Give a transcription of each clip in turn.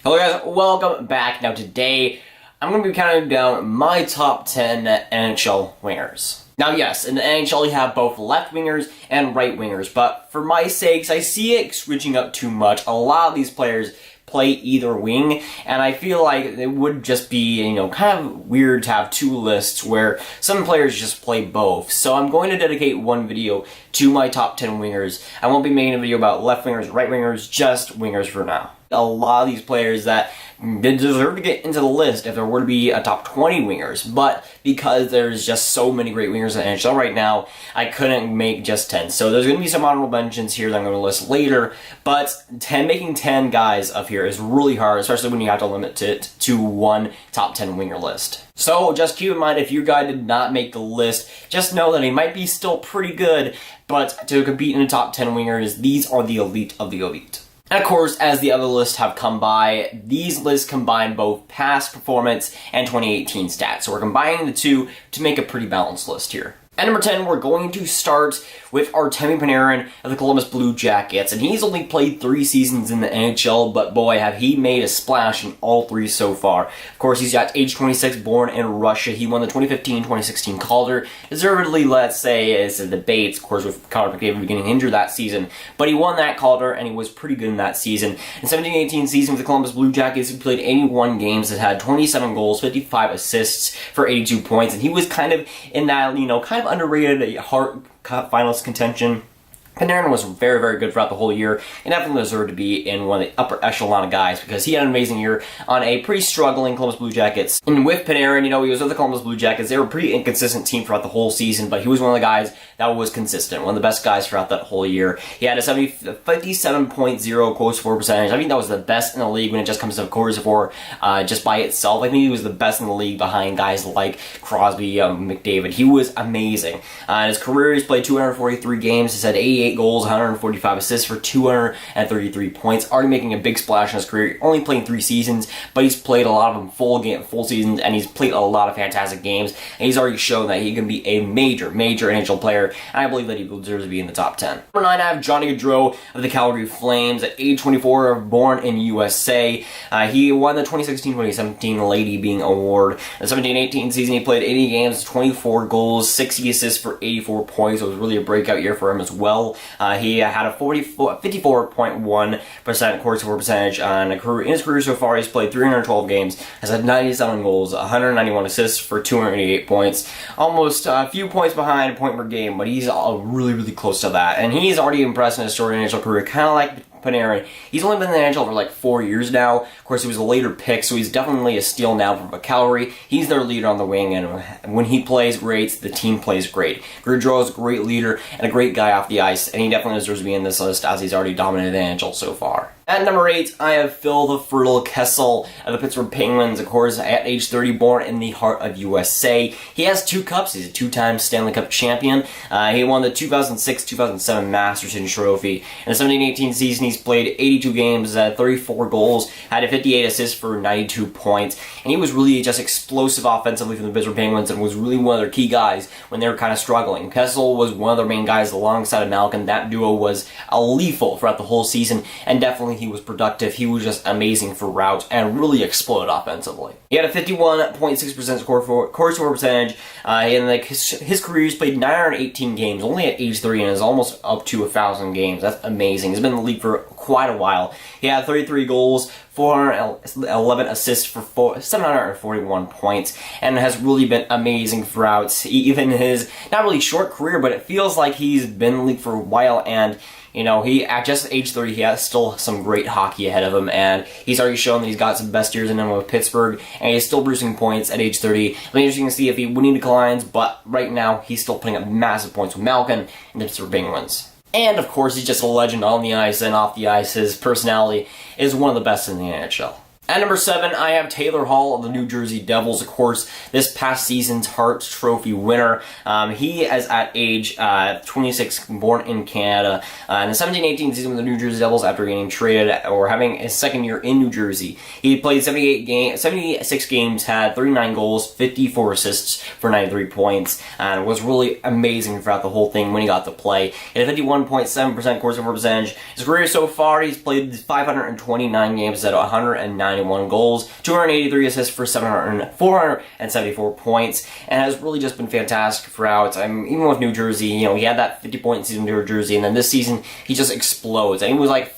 Hello guys, welcome back. Now today, I'm going to be counting down my top 10 NHL wingers. Now yes, in the NHL you have both left wingers and right wingers, but for my sakes, I see it switching up too much. A lot of these players play either wing, and I feel like it would just be, kind of weird to have two lists where some players just play both. So I'm going to dedicate one video to my top 10 wingers. I won't be making a video about left wingers, right wingers, just wingers for now. A lot of these players that deserve to get into the list if there were to be a top 20 wingers, but because there's just so many great wingers in the NHL right now, I couldn't make just 10. So there's going to be some honorable mentions here that I'm going to list later, but making 10 guys up here is really hard, especially when you have to limit it to one top 10 winger list. So just keep in mind, if your guy did not make the list, just know that he might be still pretty good, but to compete in the top 10 wingers, these are the elite of the elite. And of course, as the other lists have come by, these lists combine both past performance and 2018 stats. So we're combining the two to make a pretty balanced list here. At number 10, we're going to start with Artemi Panarin of the Columbus Blue Jackets, and he's only played 3 seasons in the NHL, but boy, have he made a splash in all 3 so far. Of course, he's at age 26, born in Russia. He won the 2015-2016 Calder. Deservedly, let's say, is a debate, of course, with Connor McDavid getting injured that season, but he won that Calder, and he was pretty good in that season. In 17-18 season with the Columbus Blue Jackets, he played 81 games, that had 27 goals, 55 assists for 82 points, and he was kind of in that, kind of underrated Hart Cup finalist contention. Panarin was very, very good throughout the whole year, and definitely deserved to be in one of the upper echelon of guys because he had an amazing year on a pretty struggling Columbus Blue Jackets. And with Panarin, he was with the Columbus Blue Jackets. They were a pretty inconsistent team throughout the whole season, but he was one of the guys that was consistent, one of the best guys throughout that whole year. He had a 57.0 close for percentage. I think that was the best in the league when it just comes to close for just by itself. I think he was the best in the league behind guys like Crosby, McDavid. He was amazing. In his career, he's played 243 games. He's had 88 goals, 145 assists for 233 points. Already making a big splash in his career. Only playing 3 seasons, but he's played a lot of them full seasons, and he's played a lot of fantastic games. And he's already shown that he can be a major NHL player, and I believe that he deserves to be in the top 10. Number 9, I have Johnny Gaudreau of the Calgary Flames. At age 24, born in USA. He won the 2016-2017 Lady Being Award. In the 17-18 season, he played 80 games, 24 goals, 60 assists for 84 points. So it was really a breakout year for him as well. He had a 54.1% corresponding percentage in his career so far. He's played 312 games, has had 97 goals, 191 assists for 288 points. Almost a few points behind a point per game, but he's really close to that. And he's already impressed in his short NHL career, kind of like Panarin. He's only been in the NHL for like 4 years now. Of course, he was a later pick, so he's definitely a steal now from Calgary. He's their leader on the wing, and when he plays great, the team plays great. Gaudreau is a great leader and a great guy off the ice, and he definitely deserves to be in this list as he's already dominated the NHL so far. At number 8, I have Phil the Fertile Kessel of the Pittsburgh Penguins. Of course, at age 30, born in the heart of USA. He has 2 cups. He's a 2-time Stanley Cup champion. He won the 2006-2007 Masterton Trophy. In the 17-18 season, he's played 82 games, 34 goals, had a 58 assists for 92 points, and he was really just explosive offensively for the Pittsburgh Penguins and was really one of their key guys when they were kind of struggling. Kessel was one of their main guys alongside of Malkin. That duo was lethal throughout the whole season, and definitely he was productive. He was just amazing for routes and really exploded offensively. He had a 51.6% score percentage. In his career, he's played 918 games, only at age 3, and is almost up to 1,000 games. That's amazing. He's been in the league for quite a while. He had 33 goals, 411 assists for 741 points, and has really been amazing throughout even his not really short career, but it feels like he's been in the league for a while, and he at just age 30, he has still some great hockey ahead of him, and he's already shown that he's got some best years in him with Pittsburgh, and he's still producing points at age 30. It'll be interesting to see if he winning declines, but right now he's still putting up massive points with Malkin and the Pittsburgh Penguins. And of course, he's just a legend on the ice and off the ice. His personality is one of the best in the NHL. At number 7, I have Taylor Hall of the New Jersey Devils. Of course, this past season's Hart Trophy winner. He is at age 26, born in Canada. In the 17-18 season with the New Jersey Devils, after getting traded or having his second year in New Jersey, he played 76 games, had 39 goals, 54 assists for 93 points, and was really amazing throughout the whole thing when he got to play. He had a 51.7% corresponding percentage. His career so far, he's played 529 games at 109 491 goals, 283 assists for 474 points, and has really just been fantastic throughout. Even with New Jersey, he had that 50-point season with New Jersey, and then this season he just explodes. And he was like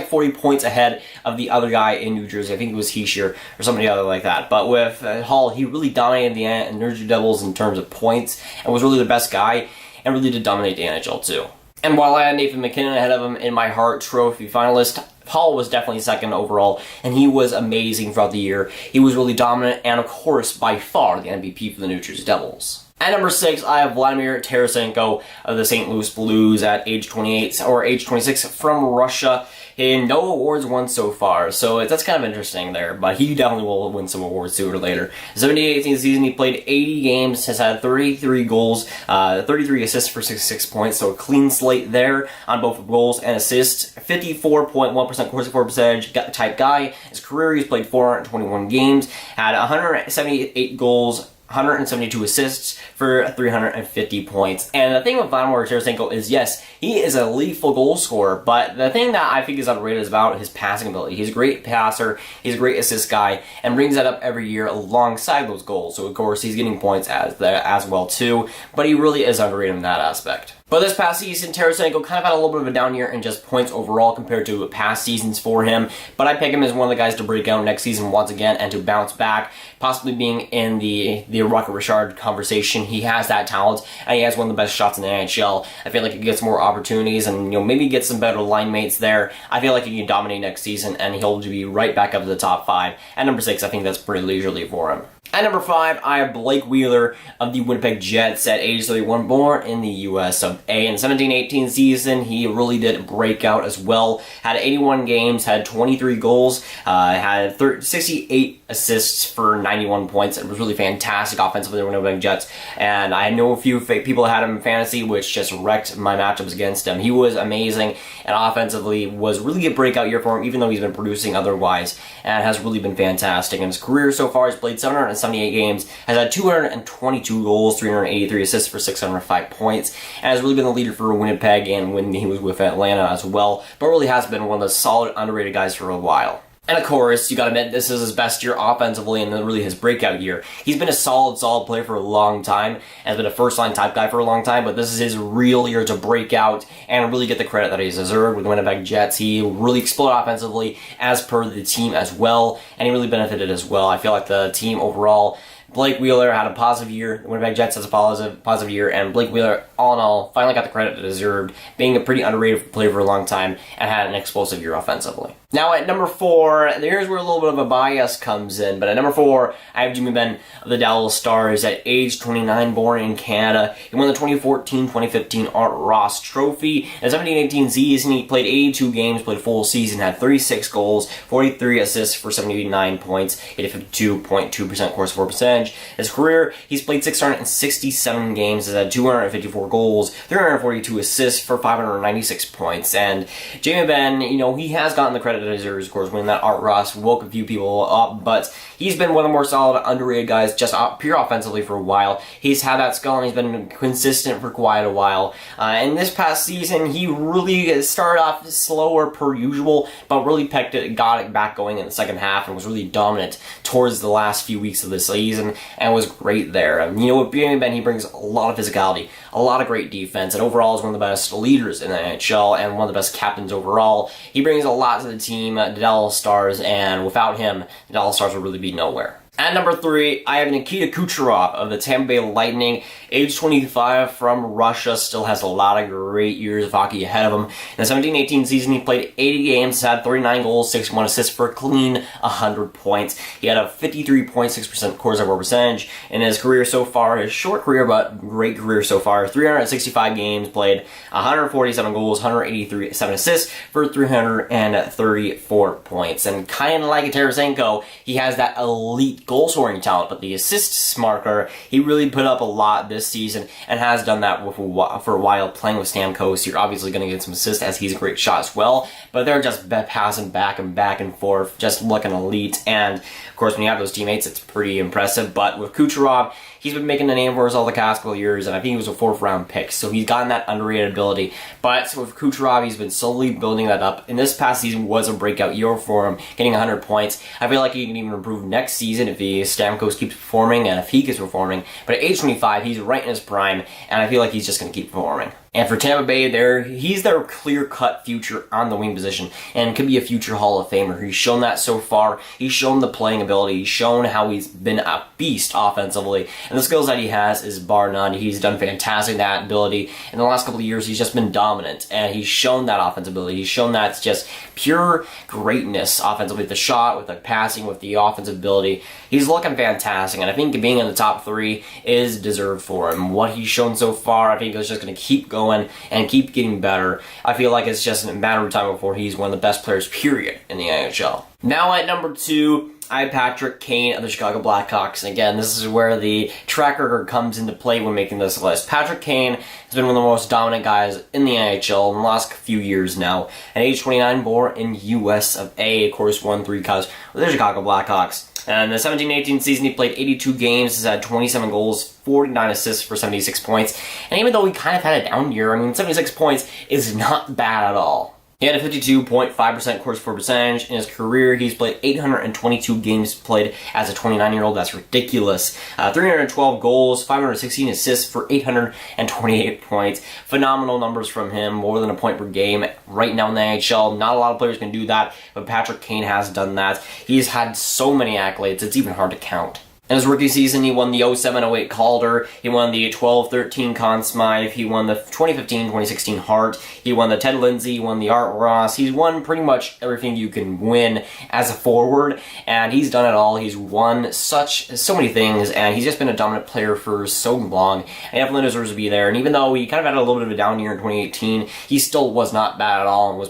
40 points ahead of the other guy in New Jersey. I think it was Heischer or somebody other like that. But with Hall, he really dominated the New Jersey Devils in terms of points, and was really the best guy, and really did dominate the NHL too. And while I had Nathan MacKinnon ahead of him in my Hart Trophy finalist, Hall was definitely second overall, and he was amazing throughout the year. He was really dominant, and of course, by far, the MVP for the New Jersey Devils. At number 6, I have Vladimir Tarasenko of the St. Louis Blues at age 28, or age 26, from Russia. And no awards won so far, so that's kind of interesting there, but he definitely will win some awards sooner or later. 17-18 season, he played 80 games, has had 33 goals, 33 assists for 66 points, so a clean slate there on both goals and assists. 54.1% corsi for percentage type guy. His career, he's played 421 games, had 178 goals, 172 assists for 350 points. And the thing with Vladimir Tarasenko is, yes, he is a lethal goal scorer, but the thing that I think is underrated is about his passing ability. He's a great passer, he's a great assist guy, and brings that up every year alongside those goals. So of course he's getting points as well too, but he really is underrated in that aspect. But this past season, Tarasenko kind of had a little bit of a down year in just points overall compared to past seasons for him. But I pick him as one of the guys to break out next season once again and to bounce back, possibly being in the Rocket Richard conversation. He has that talent, and he has one of the best shots in the NHL. I feel like he gets more opportunities and maybe get some better line mates there. I feel like he can dominate next season, and he'll be right back up to the top 5. At number 6, I think that's pretty leisurely for him. At number 5, I have Blake Wheeler of the Winnipeg Jets at age 31, born in the US of A. In 17-18 season, he really did break out as well. Had 81 games, had 23 goals, had 68 assists for 91 points. It was really fantastic offensively for the Winnipeg Jets. And I know a few people had him in fantasy, which just wrecked my matchups against him. He was amazing, and offensively was really a breakout year for him, even though he's been producing otherwise, and has really been fantastic. In his career so far, he's played 778 games, has had 222 goals, 383 assists for 605 points, and has really been the leader for Winnipeg and when he was with Atlanta as well, but really has been one of the solid, underrated guys for a while. And of course, you gotta admit, this is his best year offensively and really his breakout year. He's been a solid player for a long time, and has been a first-line type guy for a long time, but this is his real year to break out and really get the credit that he's deserved with the Winnipeg Jets. He really exploded offensively as per the team as well, and he really benefited as well. I feel like the team overall, Blake Wheeler had a positive year, the Winnipeg Jets has a positive year, and Blake Wheeler, all in all, finally got the credit it deserved, being a pretty underrated player for a long time, and had an explosive year offensively. Now at number 4, here's where a little bit of a bias comes in, but at number 4, I have Jimmy Benn of the Dallas Stars at age 29, born in Canada. He won the 2014-2015 Art Ross Trophy. In the 17-18 season, he played 82 games, played a full season, had 36 goals, 43 assists for 79 points, hit a 52.2% corsi for percentage. His career, he's played 667 games, has had 254 goals, 342 assists for 596 points, and Jamie Benn, he has gotten the credit that he deserves, of course, winning that Art Ross woke a few people up, but he's been one of the more solid, underrated guys, just pure offensively for a while. He's had that skill, and he's been consistent for quite a while, and this past season, he really started off slower per usual, but really got it back going in the second half, and was really dominant towards the last few weeks of the season, and was great there. With Jamie Benn, he brings a lot of physicality, a lot of great defense, and overall is one of the best leaders in the NHL, and one of the best captains overall. He brings a lot to the team, the Dallas Stars, and without him, the Dallas Stars would really be nowhere. At number 3, I have Nikita Kucherov of the Tampa Bay Lightning, age 25, from Russia, still has a lot of great years of hockey ahead of him. In the 17-18 season, he played 80 games, had 39 goals, 61 assists for a clean 100 points. He had a 53.6% corsi for percentage in his career so far, his short career, but great career so far. 365 games played, 147 goals, 187 assists for 334 points. And kind of like Tarasenko, he has that elite goal scoring talent, but the assists marker, he really put up a lot this season and has done that for a while playing with Stamkos. You're obviously going to get some assists as he's a great shot as well, but they're just passing back and forth, just looking elite. And of course, when you have those teammates, it's pretty impressive. But with Kucherov, he's been making a name for himself the past couple of years, and I think he was a 4th round pick, so he's gotten that underrated ability. But with Kucherov, he's been slowly building that up. And this past season was a breakout year for him, getting 100 points. I feel like he can even improve next season if Stamkos keeps performing and if he keeps performing. But at age 25, he's right in his prime, and I feel like he's just going to keep performing. And for Tampa Bay, he's their clear-cut future on the wing position and could be a future Hall of Famer. He's shown that so far. He's shown the playing ability. He's shown how he's been a beast offensively. And the skills that he has is bar none. He's done fantastic in that ability. In the last couple of years, he's just been dominant. And he's shown that offensive ability. He's shown that it's just pure greatness offensively with the shot, with the passing, with the offensive ability. He's looking fantastic. And I think being in the top 3 is deserved for him. What he's shown so far, I think he's just going to keep going and keep getting better. I feel like it's just a matter of time before he's one of the best players, period, in the NHL. Now at number 2, I have Patrick Kane of the Chicago Blackhawks. And again, this is where the track record comes into play when making this list. Patrick Kane has been one of the most dominant guys in the NHL in the last few years now. At age 29, born in US of A, of course, won 3 cups with the Chicago Blackhawks. And the 17-18 season, he played 82 games, has had 27 goals, 49 assists for 76 points. And even though he kind of had a down year, I mean, 76 points is not bad at all. He had a 52.5% corsi for percentage in his career. He's played 822 games played as a 29-year-old. That's ridiculous. 312 goals, 516 assists for 828 points. Phenomenal numbers from him, more than a point per game right now in the NHL. Not a lot of players can do that, but Patrick Kane has done that. He's had so many accolades, it's even hard to count. In his rookie season, he won the 07-08 Calder, he won the 12-13 Conn Smythe, he won the 2015-2016 Hart, he won the Ted Lindsay, he won the Art Ross, he's won pretty much everything you can win as a forward, and he's done it all. He's won so many things, and he's just been a dominant player for so long, and he definitely deserves to be there. And even though he kind of had a little bit of a down year in 2018, he still was not bad at all, and was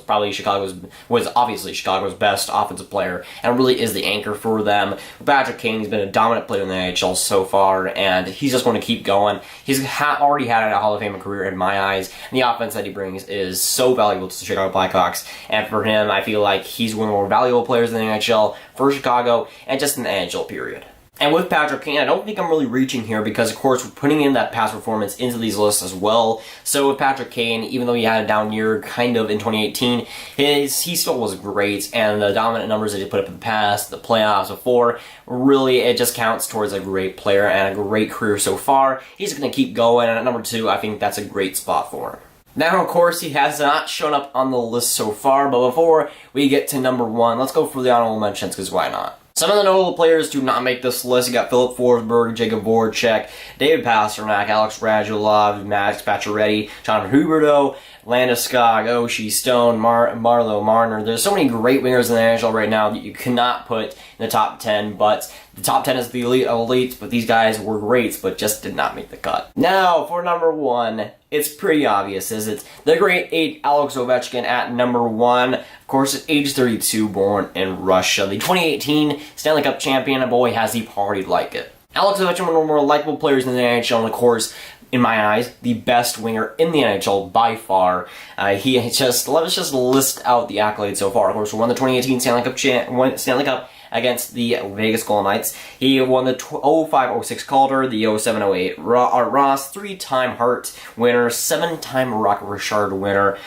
obviously Chicago's best offensive player, and really is the anchor for them. Patrick Kane has been a dominant player in the NHL so far, and he's just going to keep going. He's already had a Hall of Fame career in my eyes, and the offense that he brings is so valuable to the Chicago Blackhawks. And for him, I feel like he's one of the more valuable players in the NHL for Chicago, and just in the NHL period. And with Patrick Kane, I don't think I'm really reaching here because, of course, we're putting in that past performance into these lists as well. So with Patrick Kane, even though he had a down year kind of in 2018, he still was great, and the dominant numbers that he put up in the past, the playoffs before, really it just counts towards a great player and a great career so far. He's going to keep going, and at number 2, I think that's a great spot for him. Now, of course, he has not shown up on the list so far, but before we get to number 1, let's go for the honorable mentions, because why not? Some of the notable players do not make this list. You got Philip Forsberg, Jacob Voracek, David Pastrnak, Alex Radulov, Max Pacioretty, Jonathan Huberdeau, Landeskog, Oshie, Stone, Marleau, Marner. There's so many great wingers in the NHL right now that you cannot put in the top 10, but the top 10 is the elite of elites, but these guys were great, but just did not make the cut. Now, for number 1, it's pretty obvious, is it? The great 8, Alex Ovechkin at number 1. Of course, at age 32, born in Russia. The 2018 Stanley Cup champion, and boy, has he partied like it. Alex Ovechkin, one of the more likable players in the NHL, and of course, in my eyes, the best winger in the NHL by far. Let's just list out the accolades so far. Of course, we won the 2018 Stanley Cup against the Vegas Golden Knights. He won the 05-06 Calder, the 07-08 Art Ross, 3-time Hart winner, 7-time Rocket Richard winner.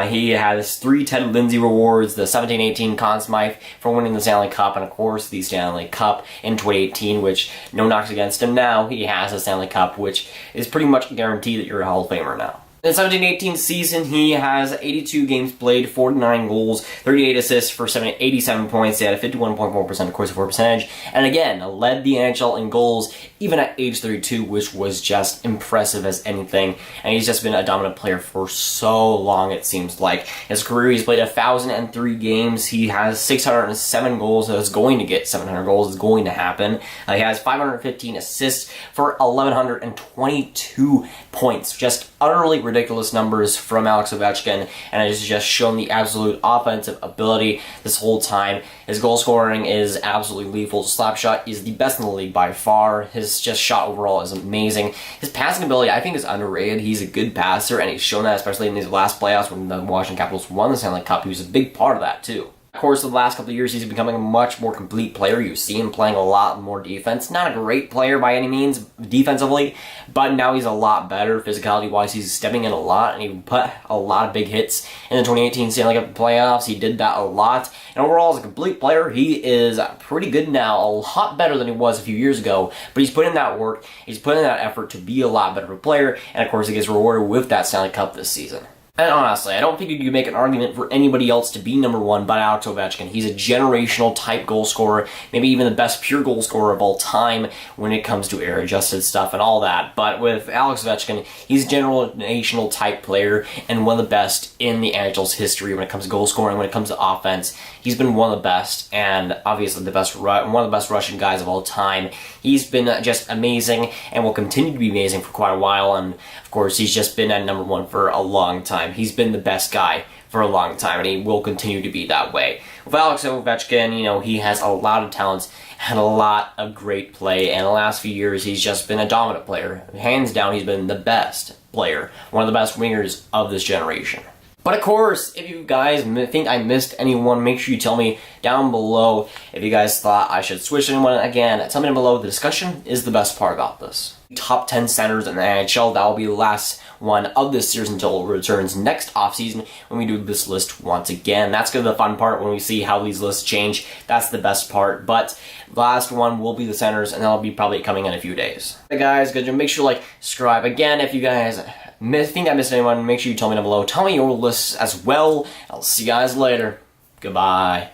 He has 3 Ted Lindsay rewards, the 17-18 Conn Smythe for winning the Stanley Cup, and of course the Stanley Cup in 2018, which no knocks against him now. He has a Stanley Cup, which is pretty much a guarantee that you're a Hall of Famer now. In the 17-18 season, he has 82 games played, 49 goals, 38 assists for 87 points. He had a 51.4% corsi for percentage, and again, led the NHL in goals even at age 32, which was just impressive as anything. And he's just been a dominant player for so long, it seems like. His career, he's played 1,003 games. He has 607 goals, so it's going to get 700 goals. It's going to happen. He has 515 assists for 1,122 points. Just utterly ridiculous numbers from Alex Ovechkin, and it has just shown the absolute offensive ability this whole time. His goal scoring is absolutely lethal. His slap shot is the best in the league by far. His just shot overall is amazing. His passing ability, I think, is underrated. He's a good passer, and he's shown that especially in these last playoffs when the Washington Capitals won the Stanley Cup. He was a big part of that too. Of course, the last couple of years, he's becoming a much more complete player. You see him playing a lot more defense. Not a great player by any means defensively, but now he's a lot better physicality-wise. He's stepping in a lot, and he put a lot of big hits in the 2018 Stanley Cup playoffs. He did that a lot. And overall, as a complete player, he is pretty good now. A lot better than he was a few years ago, but he's put in that work. He's put in that effort to be a lot better of a player, and of course, he gets rewarded with that Stanley Cup this season. And honestly, I don't think you can make an argument for anybody else to be number one but Alex Ovechkin. He's a generational type goal scorer, maybe even the best pure goal scorer of all time when it comes to air-adjusted stuff and all that. But with Alex Ovechkin, he's a generational type player and one of the best in the NHL's history when it comes to goal scoring, when it comes to offense. He's been one of the best, and obviously one of the best Russian guys of all time. He's been just amazing and will continue to be amazing for quite a while, and of course, he's just been at number one for a long time. He's been the best guy for a long time, and he will continue to be that way. With Alex Ovechkin, he has a lot of talents and a lot of great play, and the last few years, he's just been a dominant player. Hands down, he's been the best player, one of the best wingers of this generation. But of course, if you guys think I missed anyone, make sure you tell me down below. If you guys thought I should switch anyone, again, tell me down below. The discussion is the best part about this. Top 10 centers in the NHL, that will be the last one of this series until it returns next offseason when we do this list once again. That's going to be the fun part when we see how these lists change. That's the best part. But the last one will be the centers, and that'll be probably coming in a few days. Hey guys, make sure to like, subscribe. Again, if you guys think I missed anyone, make sure you tell me down below. Tell me your lists as well. I'll see you guys later. Goodbye.